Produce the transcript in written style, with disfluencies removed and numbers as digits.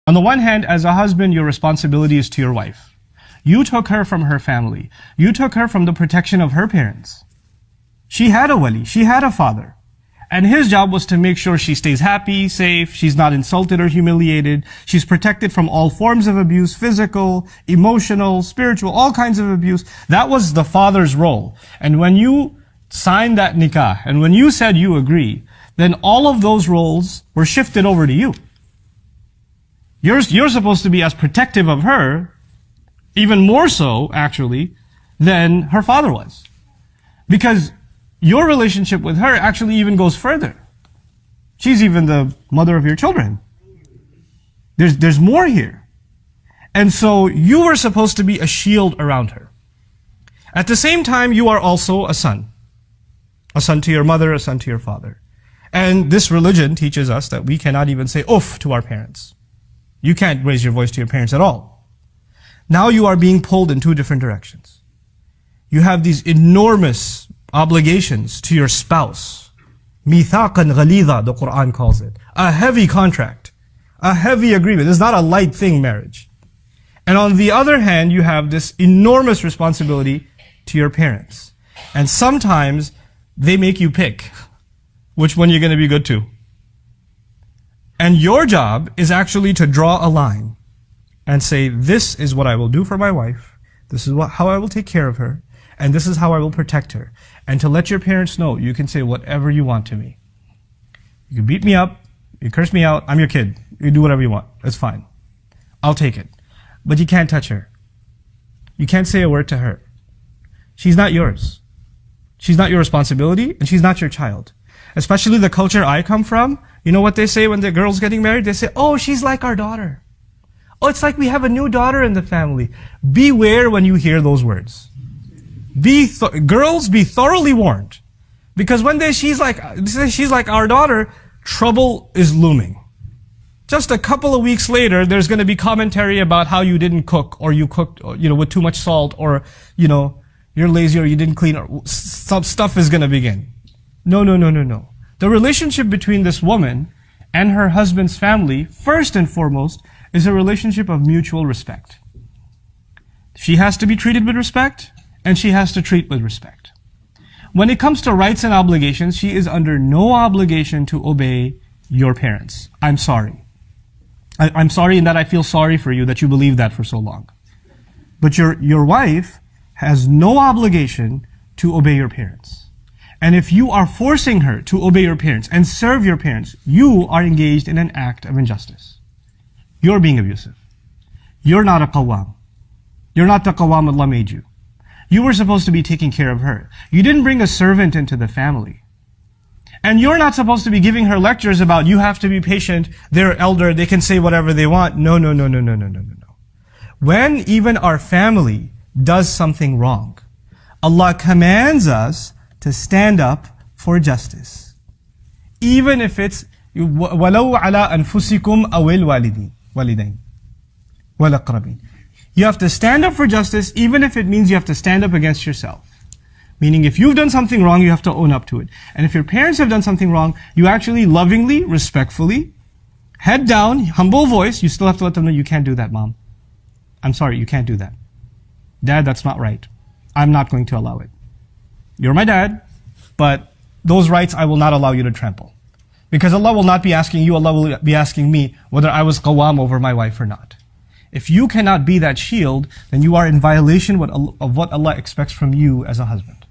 On the one hand, as a husband, your responsibility is to your wife. You took her from her family. You took her from the protection of her parents. She had a wali, she had a father. And his job was to make sure she stays happy, safe, she's not insulted or humiliated, she's protected from all forms of abuse, physical, emotional, spiritual, all kinds of abuse. That was the father's role. And when you signed that nikah, and when you said you agree, then all of those roles were shifted over to you. You're supposed to be as protective of her, even more so, actually, than her father was. Because your relationship with her actually even goes further. She's even the mother of your children. There's more here. And so you were supposed to be a shield around her. At the same time, you are also a son. A son to your mother, a son to your father. And this religion teaches us that we cannot even say "uff" to our parents. You can't raise your voice to your parents at all. Now you are being pulled in two different directions. You have these enormous obligations to your spouse. Mithaqan ghalidha, the Quran calls it. A heavy contract. A heavy agreement. It's not a light thing, marriage. And on the other hand, you have this enormous responsibility to your parents. And sometimes they make you pick which one you're going to be good to. And your job is actually to draw a line and say, this is what I will do for my wife. This is how I will take care of her. And this is how I will protect her. And to let your parents know, you can say whatever you want to me. You can beat me up, you curse me out, I'm your kid. You do whatever you want, that's fine. I'll take it. But you can't touch her. You can't say a word to her. She's not yours. She's not your responsibility, and she's not your child. Especially the culture I come from, you know what they say when the girl's getting married? They say, oh, she's like our daughter. Oh, it's like we have a new daughter in the family. Beware when you hear those words. Girls, be thoroughly warned. Because when she's like our daughter, trouble is looming. Just a couple of weeks later, there's going to be commentary about how you didn't cook, or you cooked, with too much salt, or, you're lazy, or you didn't clean, or some stuff is going to begin. No. The relationship between this woman and her husband's family, first and foremost, is a relationship of mutual respect. She has to be treated with respect, and she has to treat with respect. When it comes to rights and obligations, she is under no obligation to obey your parents. I'm sorry. I'm sorry in that I feel sorry for you that you believed that for so long. But your wife has no obligation to obey your parents. And if you are forcing her to obey your parents and serve your parents, you are engaged in an act of injustice. You're being abusive. You're not a qawwam. You're not the qawwam Allah made you. You were supposed to be taking care of her. You didn't bring a servant into the family. And you're not supposed to be giving her lectures about you have to be patient, they're elder, they can say whatever they want. No. When even our family does something wrong, Allah commands us to stand up for justice. Even if it's وَلَوْ عَلَىٰ أَنفُسِكُمْ أَوِ الْوَالِدَيْنِ وَالْأَقْرَبِينَ. You have to stand up for justice, even if it means you have to stand up against yourself. Meaning if you've done something wrong, you have to own up to it. And if your parents have done something wrong, you actually lovingly, respectfully, head down, humble voice, you still have to let them know, you can't do that, Mom. I'm sorry, you can't do that. Dad, that's not right. I'm not going to allow it. You're my dad, but those rights I will not allow you to trample. Because Allah will not be asking you, Allah will be asking me whether I was qawwam over my wife or not. If you cannot be that shield, then you are in violation of what Allah expects from you as a husband.